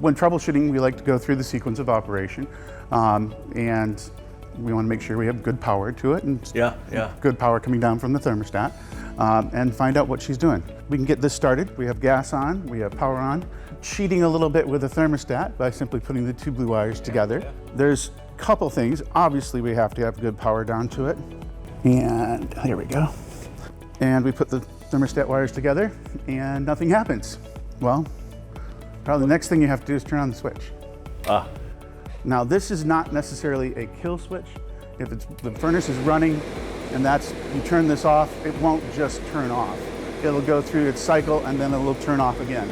When troubleshooting, we like to go through the sequence of operation, and we want to make sure we have good power to it and good power coming down from the thermostat, and find out what she's doing. We can get this started. We have gas on, we have power on. Cheating a little bit with the thermostat by simply putting the two blue wires together. There's a couple things. Obviously, we have to have good power down to it. And here we go. And we put the thermostat wires together and nothing happens. Well, probably the next thing you have to do is turn on the switch. Now this is not necessarily a kill switch. If the furnace is running and you turn this off, it won't just turn off. It'll go through its cycle and then it will turn off again.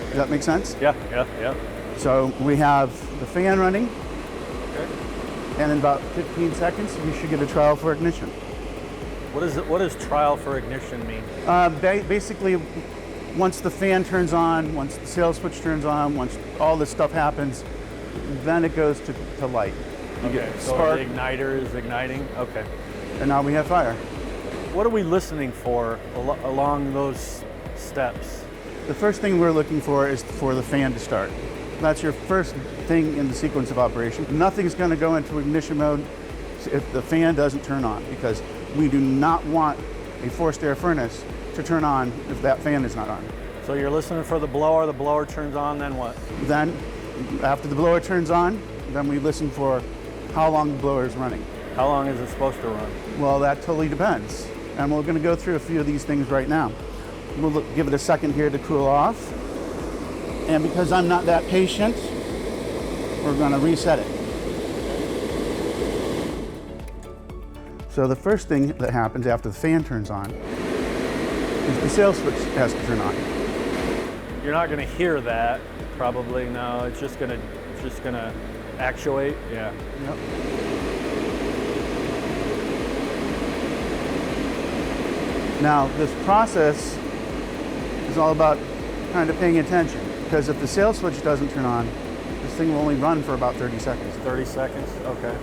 Does that make sense? Yeah. So we have the fan running, and in about 15 seconds, we should get a trial for ignition. What does trial for ignition mean? Basically, once the fan turns on, once the sail switch turns on, once all this stuff happens, then it goes to light. You get spark. So the igniter is igniting? Okay. And now we have fire. What are we listening for along those steps? The first thing we're looking for is for the fan to start. That's your first thing in the sequence of operation. Nothing's going to go into ignition mode if the fan doesn't turn on, because we do not want a forced air furnace to turn on if that fan is not on. So you're listening for the blower turns on, then what? Then, after the blower turns on, then we listen for how long the blower is running. How long is it supposed to run? Well, that totally depends. And we're going to go through a few of these things right now. We'll give it a second here to cool off. And because I'm not that patient, we're going to reset it. So the first thing that happens after the fan turns on is the sail switch has to turn on. You're not going to hear that, probably. No, it's just going to actuate. Yeah. Yep. Now, this process is all about kind of paying attention, because if the sail switch doesn't turn on, this thing will only run for about 30 seconds. 30 seconds? Okay.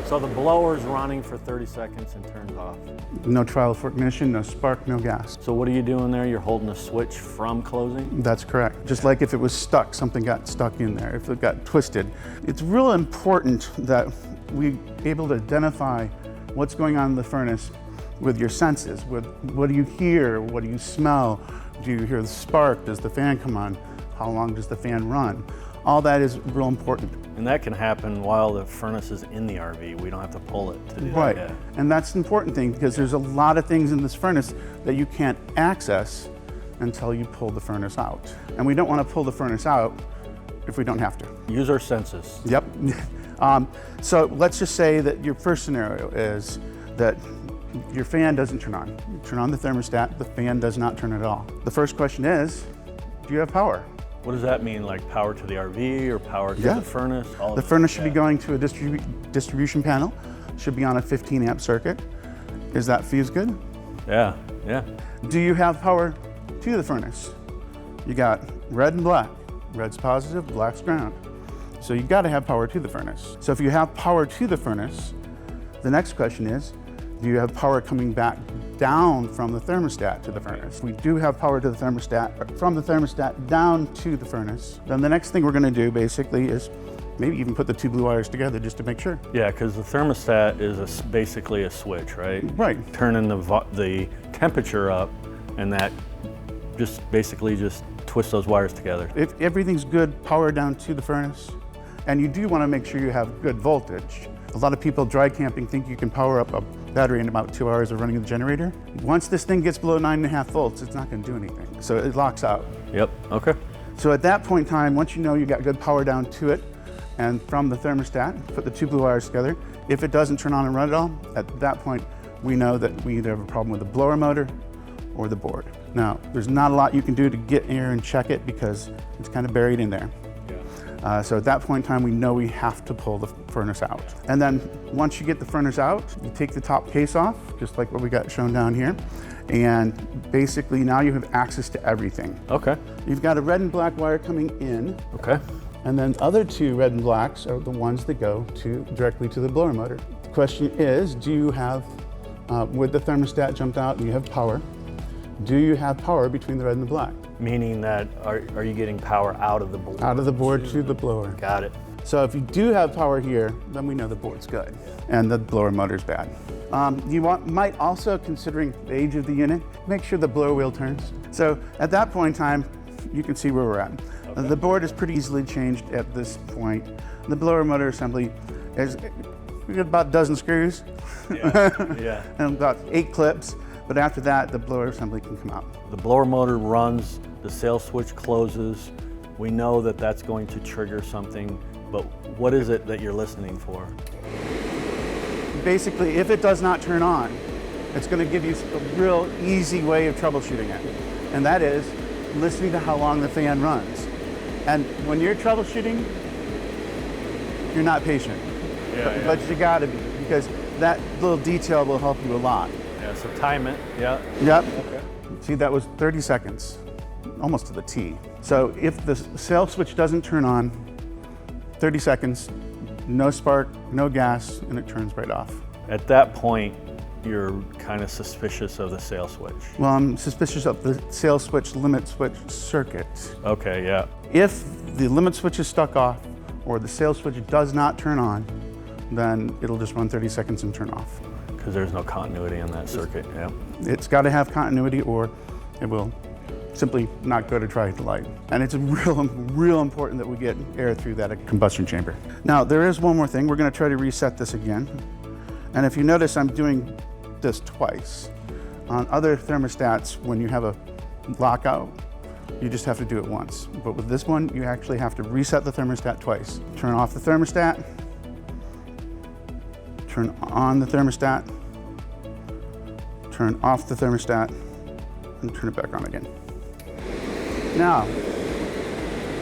So the blower's running for 30 seconds and turns off. No trial for ignition, no spark, no gas. So what are you doing there? You're holding a switch from closing? That's correct. Just like if it was stuck, something got stuck in there, if it got twisted. It's real important that we be able to identify what's going on in the furnace with your senses. With what do you hear? What do you smell? Do you hear the spark? Does the fan come on? How long does the fan run? All that is real important. And that can happen while the furnace is in the RV. We don't have to pull it to do that. Right, and that's the important thing, because there's a lot of things in this furnace that you can't access until you pull the furnace out. And we don't want to pull the furnace out if we don't have to. Use our senses. Yep. So let's just say that your first scenario is that your fan doesn't turn on. You turn on the thermostat, the fan does not turn at all. The first question is, do you have power? What does that mean? Like power to the RV or power to the furnace? The furnace should be going to a distribution panel. Should be on a 15 amp circuit. Is that fuse good? Yeah. Do you have power to the furnace? You got red and black. Red's positive, black's ground. So you got to have power to the furnace. So if you have power to the furnace, the next question is, do you have power coming back down from the thermostat to the furnace? We do have power to the thermostat, from the thermostat down to the furnace. Then the next thing we're going to do basically is maybe even put the two blue wires together just to make sure. Yeah, because the thermostat is basically a switch, right? Right. Turning the temperature up, and that basically twists those wires together. If everything's good, power down to the furnace, and you do want to make sure you have good voltage. A lot of people dry camping think you can power up a battery in about 2 hours of running the generator. Once this thing gets below 9.5 volts, it's not going to do anything. So it locks out. Yep, okay. So at that point in time, once you know you got good power down to it, and from the thermostat, put the two blue wires together. If it doesn't turn on and run at all, at that point, we know that we either have a problem with the blower motor or the board. Now, there's not a lot you can do to get here and check it because it's kind of buried in there. So at that point in time, we know we have to pull the furnace out. And then once you get the furnace out, you take the top case off, just like what we got shown down here. And basically now you have access to everything. Okay. You've got a red and black wire coming in. Okay. And then the other two red and blacks are the ones that go directly to the blower motor. The question is, do you have, with the thermostat jumped out and you have power, do you have power between the red and the black? Meaning that, are you getting power out of the board? Out of the board to the blower. Got it. So if you do have power here, then we know the board's good and the blower motor's bad. You might also, considering the age of the unit, make sure the blower wheel turns. So at that point in time, you can see where we're at. Okay. The board is pretty easily changed at this point. The blower motor assembly is, we got about a dozen screws. Yeah. And about 8 clips. But after that, the blower assembly can come out. The blower motor runs, the sail switch closes. We know that that's going to trigger something, but what is it that you're listening for? Basically, if it does not turn on, it's going to give you a real easy way of troubleshooting it. And that is listening to how long the fan runs. And when you're troubleshooting, you're not patient. But you got to be, because that little detail will help you a lot. Yeah, so time it, yeah. Yep. Okay. See, that was 30 seconds, almost to the T. So if the sail switch doesn't turn on, 30 seconds, no spark, no gas, and it turns right off. At that point, you're kind of suspicious of the sail switch. Well, I'm suspicious of the sail switch limit switch circuit. Okay, yeah. If the limit switch is stuck off or the sail switch does not turn on, then it'll just run 30 seconds and turn off. Because there's no continuity in that circuit, yeah. It's got to have continuity or it will simply not go to try to light. And it's real important that we get air through that combustion chamber. Now, there is one more thing. We're going to try to reset this again. And if you notice, I'm doing this twice. On other thermostats, when you have a lockout, you just have to do it once. But with this one, you actually have to reset the thermostat twice. Turn off the thermostat, turn on the thermostat, turn off the thermostat, and turn it back on again. Now,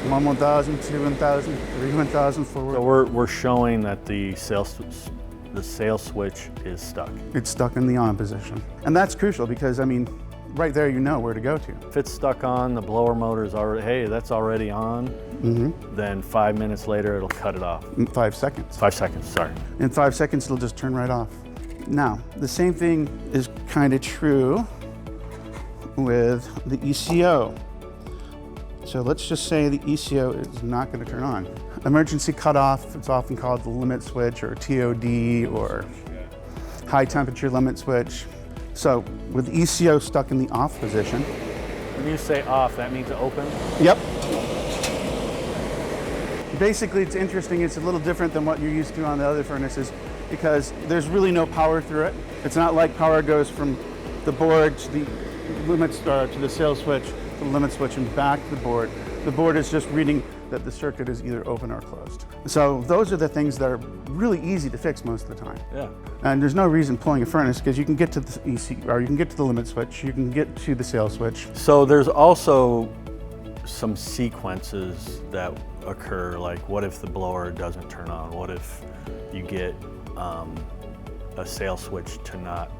1 1000, 2 1000, 3 1000 forward. So we're showing that the sail switch is stuck. It's stuck in the on position. And that's crucial because, I mean, right there you know where to go to. If it's stuck on, the blower motor's already, hey, that's already on, then 5 minutes later it'll cut it off. In 5 seconds. 5 seconds, sorry. In 5 seconds it'll just turn right off. Now, the same thing is kind of true with the ECO. So let's just say the ECO is not going to turn on. Emergency cutoff, it's often called the limit switch or TOD or high temperature limit switch. So with ECO stuck in the off position. When you say off, that means open? Yep. Basically, it's interesting. It's a little different than what you're used to on the other furnaces because there's really no power through it. It's not like power goes from the board to the limit to the sail switch, to the limit switch and back to the board. The board is just reading that the circuit is either open or closed. So those are the things that are really easy to fix most of the time. Yeah. And there's no reason pulling a furnace because you can get to the EC, or you can get to the limit switch, you can get to the sail switch. So there's also some sequences that occur, like what if the blower doesn't turn on? What if you get a sail switch to not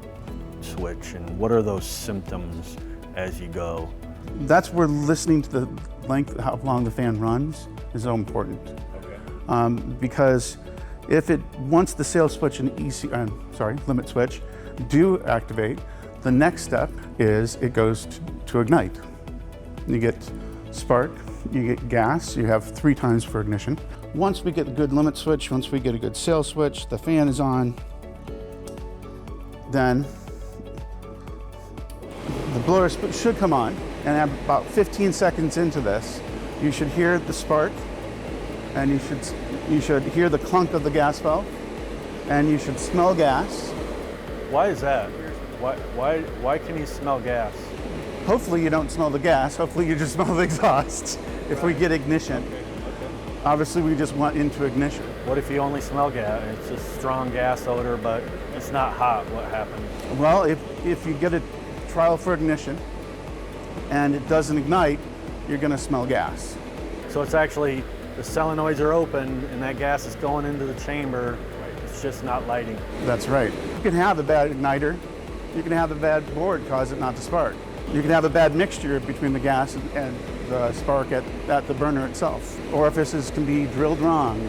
switch? And what are those symptoms as you go? That's where listening to the length, how long the fan runs is so important. Okay. Because if once the sail switch and limit switch do activate, the next step is it goes to ignite. You get spark, you get gas, you have 3 times for ignition. Once we get a good limit switch, once we get a good sail switch, the fan is on, then the blower should come on. And about 15 seconds into this, you should hear the spark, and you should hear the clunk of the gas valve, and you should smell gas. Why is that? Why can you smell gas? Hopefully you don't smell the gas. Hopefully you just smell the exhaust. If we get ignition, obviously we just want into ignition. What if you only smell gas? It's a strong gas odor, but it's not hot. What happens? Well, if you get a trial for ignition, and it doesn't ignite, you're going to smell gas. So it's actually, the solenoids are open and that gas is going into the chamber, it's just not lighting. That's right. You can have a bad igniter, you can have a bad board cause it not to spark. You can have a bad mixture between the gas and the spark at the burner itself. Orifices can be drilled wrong,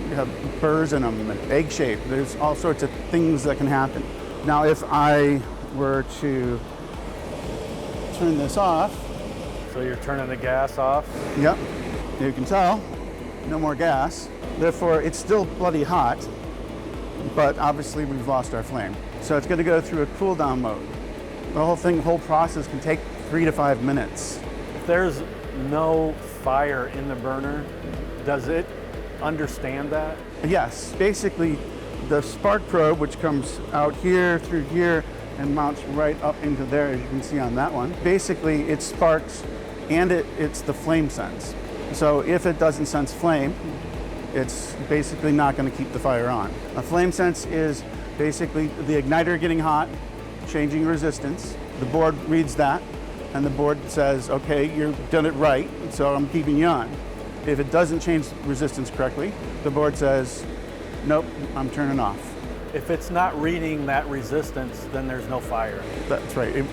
you have burrs in them, egg shaped, there's all sorts of things that can happen. Now if I were to turn this off, So you're turning the gas off? Yep. You can tell, no more gas. Therefore, it's still bloody hot, but obviously we've lost our flame. So it's going to go through a cool down mode. The whole process can take 3 to 5 minutes. If there's no fire in the burner, does it understand that? Yes, basically the spark probe, which comes out here through here and mounts right up into there, as you can see on that one. Basically it sparks and it's the flame sense. So if it doesn't sense flame, it's basically not going to keep the fire on. A flame sense is basically the igniter getting hot, changing resistance. The board reads that, and the board says, okay, you've done it right, so I'm keeping you on. If it doesn't change resistance correctly, the board says, nope, I'm turning off. If it's not reading that resistance, then there's no fire. That's right.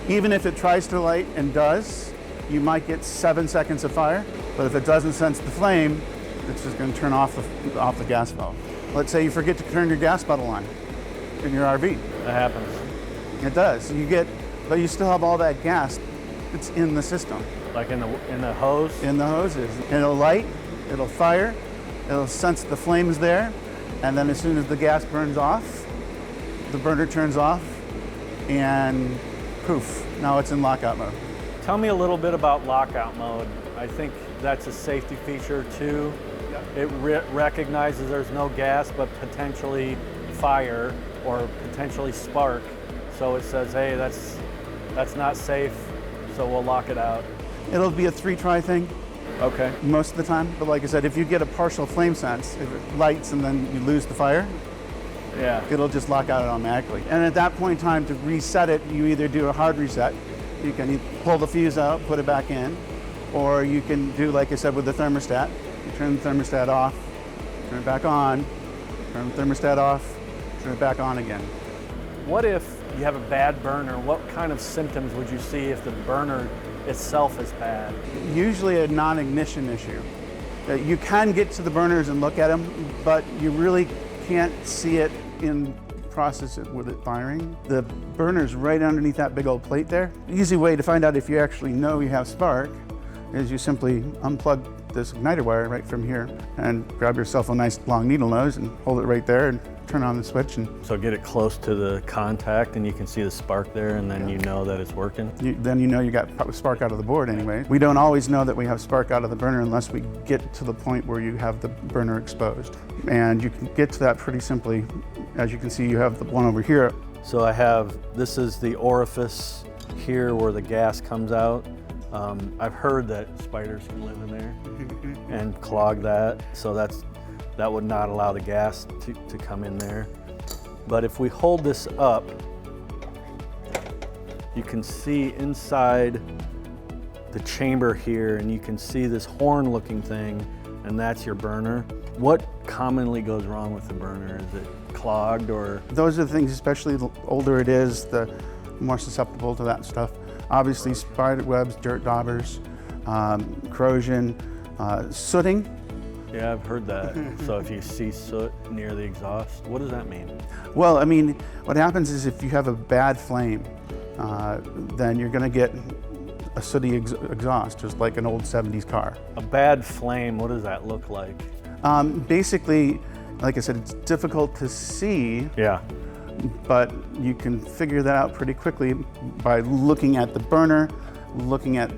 Even if it tries to light and does, you might get 7 seconds of fire, but if it doesn't sense the flame, it's just going to turn off the gas valve. Let's say you forget to turn your gas bottle on in your RV. That happens. It does. But you still have all that gas. It's in the system. Like in the hose? In the hoses. It'll light, it'll fire, it'll sense the flames there, and then as soon as the gas burns off, the burner turns off, and poof, now it's in lockout mode. Tell me a little bit about lockout mode. I think that's a safety feature too. It recognizes there's no gas, but potentially fire or potentially spark. So it says, hey, that's not safe, so we'll lock it out. It'll be a 3-try thing. Okay. Most of the time, but like I said, if you get a partial flame sense, if it lights and then you lose the fire, yeah, it'll just lock out automatically. And at that point in time, to reset it, you either do a hard reset. You can pull the fuse out, put it back in, or you can do, like I said, with the thermostat. You turn the thermostat off, turn it back on, turn the thermostat off, turn it back on again. What if you have a bad burner? What kind of symptoms would you see if the burner itself is bad? Usually a non-ignition issue. You can get to the burners and look at them, but you really can't see it in process with it firing. The burner's right underneath that big old plate there. Easy way to find out if you actually know you have spark is you simply unplug this igniter wire right from here and grab yourself a nice long needle nose and hold it right there and turn on the switch. And so get it close to the contact and you can see the spark there, and then you know that it's working? Then you know you got spark out of the board anyway. We don't always know that we have spark out of the burner unless we get to the point where you have the burner exposed. And you can get to that pretty simply. As you can see, you have the one over here. So this is the orifice here where the gas comes out. I've heard that spiders can live in there and clog that, so that would not allow the gas to come in there. But if we hold this up, you can see inside the chamber here, and you can see this horn looking thing, and that's your burner. What commonly goes wrong with the burner? Is it clogged or? Those are the things, especially the older it is, the more susceptible to that stuff. Obviously spider webs, dirt daubers, corrosion, sooting. Yeah, I've heard that. So if you see soot near the exhaust, what does that mean? Well, I mean, what happens is if you have a bad flame, then you're going to get a sooty exhaust, just like an old 70s car. A bad flame, what does that look like? Basically, like I said, it's difficult to see. Yeah. But you can figure that out pretty quickly by looking at the burner, looking at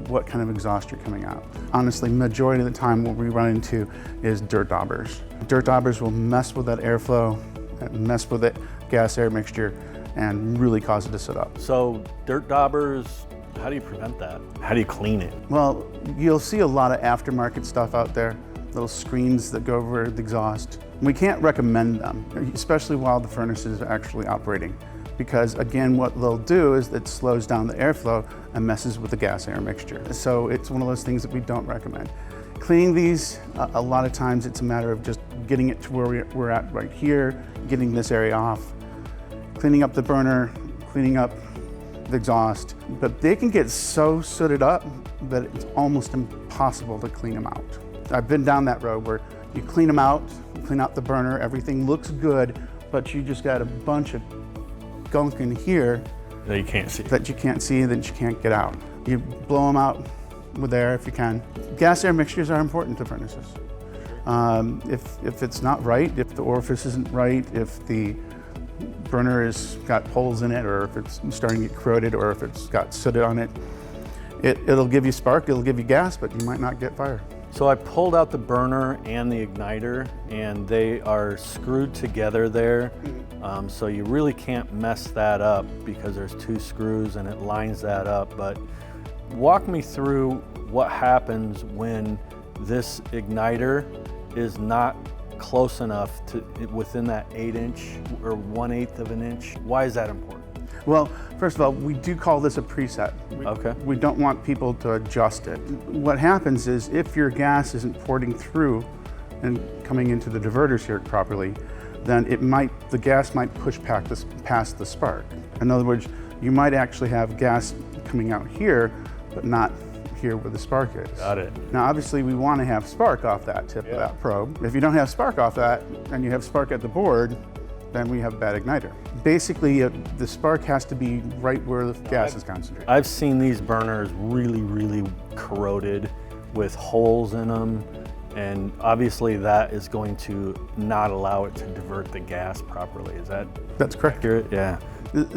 what kind of exhaust you're coming out. Honestly, majority of the time what we run into is dirt daubers. Dirt daubers will mess with that airflow, mess with that gas-air mixture, and really cause it to sit up. So dirt daubers, how do you prevent that? How do you clean it? Well, you'll see a lot of aftermarket stuff out there, little screens that go over the exhaust. We can't recommend them, especially while the furnace is actually operating, because again, what they'll do is it slows down the airflow and messes with the gas-air mixture. So it's one of those things that we don't recommend. Cleaning these, a lot of times it's a matter of just getting it to where we're at right here, getting this area off, cleaning up the burner, cleaning up the exhaust. But they can get so sooted up that it's almost impossible to clean them out. I've been down that road where you clean them out, clean out the burner, everything looks good, but you just got a bunch of gunk in here that you can't see. That you can't see, that you can't get out. You blow them out with air if you can. Gas-air mixtures are important to furnaces. If it's not right, if the orifice isn't right, if the burner has got holes in it, or if it's starting to get corroded, or if it's got soot on it, it'll give you spark, it'll give you gas, but you might not get fire. So I pulled out the burner and the igniter, and they are screwed together there. So you really can't mess that up because there's 2 screws and it lines that up. But walk me through what happens when this igniter is not close enough to within that 1/8 or 1/8 of an inch. Why is that important? Well, first of all, we do call this a preset. Okay. We don't want people to adjust it. What happens is if your gas isn't porting through and coming into the diverter circuit properly, then the gas might push past the spark. In other words, you might actually have gas coming out here, but not here where the spark is. Got it. Now, obviously, we want to have spark off that tip of that probe. If you don't have spark off that, and you have spark at the board, then we have a bad igniter. Basically, the spark has to be right where the gas is concentrated. I've seen these burners really, really corroded with holes in them, and obviously that is going to not allow it to divert the gas properly. Is that That's correct. accurate? Yeah.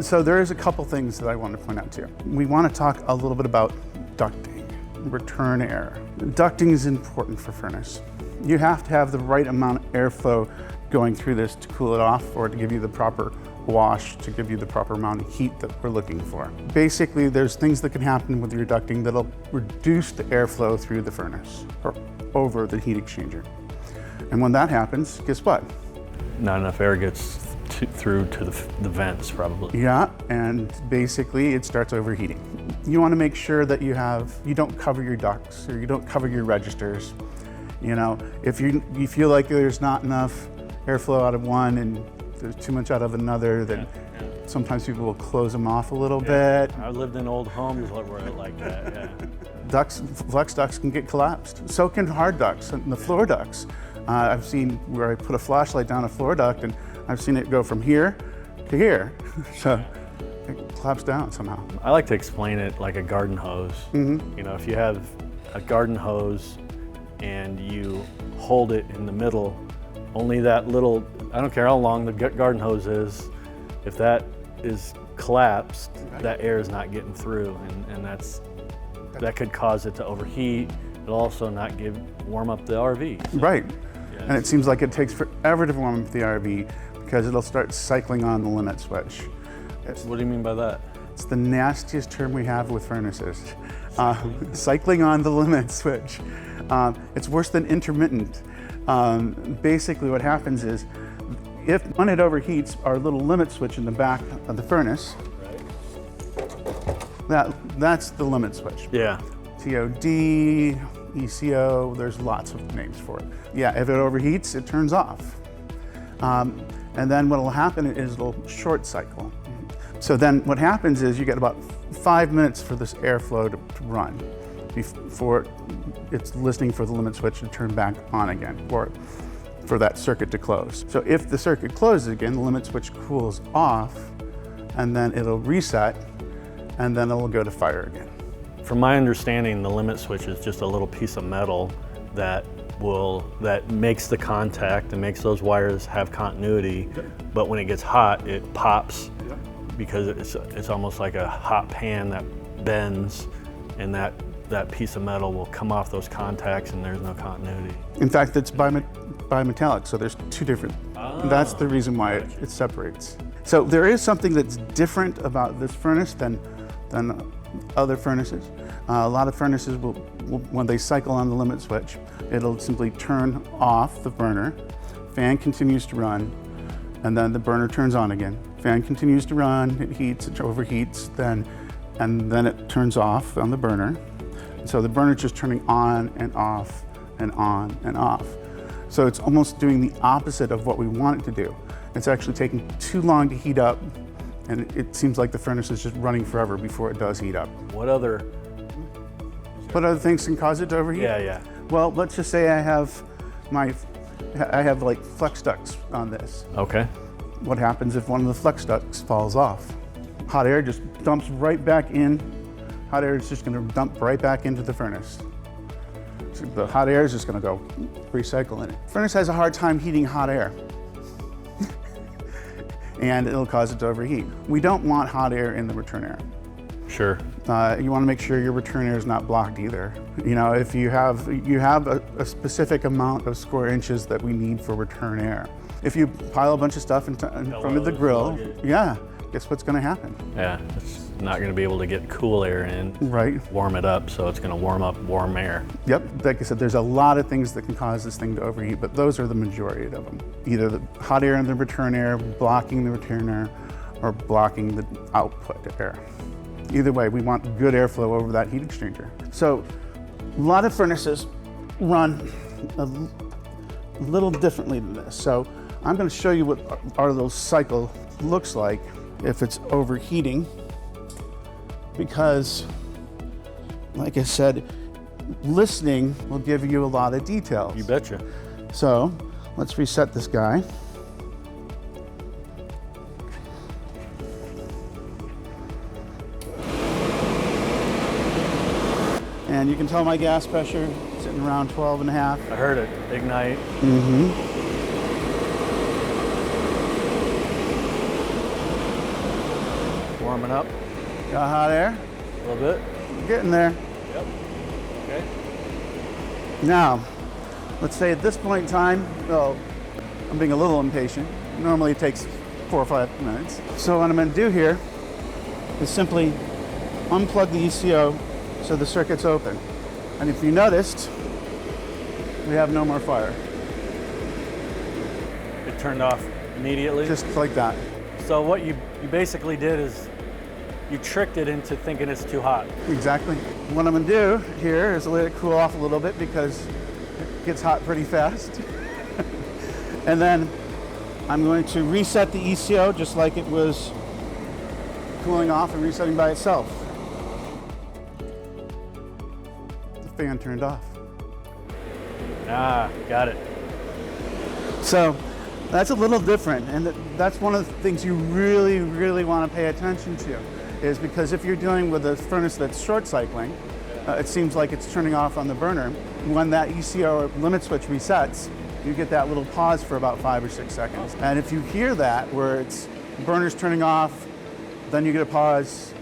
So there is a couple things that I want to point out to you. We want to talk a little bit about ducting, return air. Ducting is important for furnace. You have to have the right amount of airflow going through this to cool it off, or to give you the proper wash, to give you the proper amount of heat that we're looking for. Basically, there's things that can happen with your ducting that'll reduce the airflow through the furnace or over the heat exchanger. And when that happens, guess what? Not enough air gets through to the vents, probably. Yeah, and basically it starts overheating. You want to make sure that you don't cover your ducts, or you don't cover your registers. You know, if you feel like there's not enough airflow out of one and there's too much out of another, then sometimes people will close them off a little bit. I lived in old homes where it like that, Ducts, flex ducts can get collapsed. So can hard ducts and the floor ducts. I've seen where I put a flashlight down a floor duct and I've seen it go from here to here. So it collapsed down somehow. I like to explain it like a garden hose. You know, if you have a garden hose and you hold it in the middle, only that little, I don't care how long the garden hose is, if that is collapsed, that air is not getting through, and that could cause it to overheat. It'll also not warm up the RV. So. Right, and it seems like it takes forever to warm up the RV because it'll start cycling on the limit switch. What do you mean by that? It's the nastiest term we have with furnaces. Cycling on the limit switch. It's worse than intermittent. Basically what happens is, when it overheats, our little limit switch in the back of the furnace, that's the limit switch. Yeah. TOD, ECO, there's lots of names for it. Yeah, if it overheats, it turns off. And then what will happen is it'll short cycle. So then what happens is you get about 5 minutes for this airflow to run before it's listening for the limit switch to turn back on again, or for that circuit to close. So if the circuit closes again, the limit switch cools off, and then it'll reset, and then it'll go to fire again. From my understanding, the limit switch is just a little piece of metal that makes the contact and makes those wires have continuity, but when it gets hot, it pops because it's almost like a hot pan that bends, and that piece of metal will come off those contacts and there's no continuity. In fact, it's bimetallic, so there's two different. That's the reason why it separates. So there is something that's different about this furnace than other furnaces. A lot of furnaces will, when they cycle on the limit switch, it'll simply turn off the burner, fan continues to run, and then the burner turns on again. Fan continues to run, it heats, it overheats, and then it turns off on the burner. So the burner's just turning on and off and on and off. So it's almost doing the opposite of what we want it to do. It's actually taking too long to heat up, and it seems like the furnace is just running forever before it does heat up. What other things can cause it to overheat? Yeah. Well, let's just say I have like flex ducts on this. Okay. What happens if one of the flex ducts falls off? Hot air just dumps right back in Hot air is just going to dump right back into the furnace. So the hot air is just going to go recycle in it. Furnace has a hard time heating hot air. And it'll cause it to overheat. We don't want hot air in the return air. Sure. You want to make sure your return air is not blocked either. You know, if you have a specific amount of square inches that we need for return air. If you pile a bunch of stuff in front of the grill, yeah, guess what's going to happen? Yeah, it's not going to be able to get cool air in. Right. Warm it up, so it's going to warm up warm air. Yep, like I said, there's a lot of things that can cause this thing to overheat, but those are the majority of them. Either the hot air in the return air, blocking the return air, or blocking the output air. Either way, we want good airflow over that heat exchanger. So a lot of furnaces run a little differently than this. So I'm going to show you what our little cycle looks like if it's overheating, because like I said, listening will give you a lot of details. You betcha. So let's reset this guy. And you can tell my gas pressure sitting around 12.5. I heard it ignite. Warming up. Got hot air? A little bit. Getting there. Yep. Okay. Now, let's say at this point in time, well, I'm being a little impatient. Normally it takes 4 or 5 minutes. So what I'm going to do here is simply unplug the ECO so the circuit's open. And if you noticed, we have no more fire. It turned off immediately? Just like that. So what you basically did is you tricked it into thinking it's too hot. Exactly. What I'm going to do here is let it cool off a little bit because it gets hot pretty fast. And then I'm going to reset the ECO just like it was cooling off and resetting by itself. The fan turned off. Ah, got it. So that's a little different, and that's one of the things you really, really want to pay attention to, is because if you're dealing with a furnace that's short cycling, it seems like it's turning off on the burner. When that ECO or limit switch resets, you get that little pause for about 5 or 6 seconds. And if you hear that, where it's burner's turning off, then you get a pause,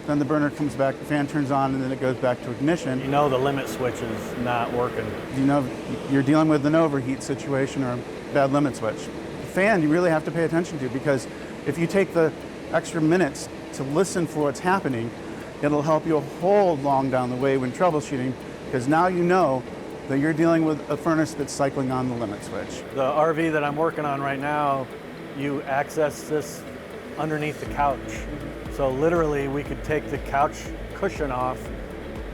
then the burner comes back, the fan turns on, and then it goes back to ignition. You know the limit switch is not working. You know you're dealing with an overheat situation or a bad limit switch. The fan you really have to pay attention to, because if you take the extra minutes to listen for what's happening, it'll help you a whole long down the way when troubleshooting, because now you know that you're dealing with a furnace that's cycling on the limit switch. The RV that I'm working on right now, you access this underneath the couch. So literally we could take the couch cushion off,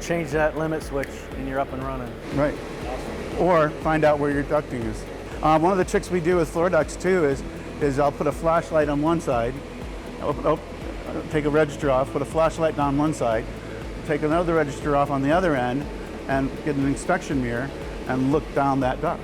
change that limit switch, and you're up and running. Right. Awesome. Or find out where your ducting is. One of the tricks we do with floor ducts too is I'll put a flashlight on one side, take a register off, put a flashlight on one side, take another register off on the other end, and get an inspection mirror and look down that duct.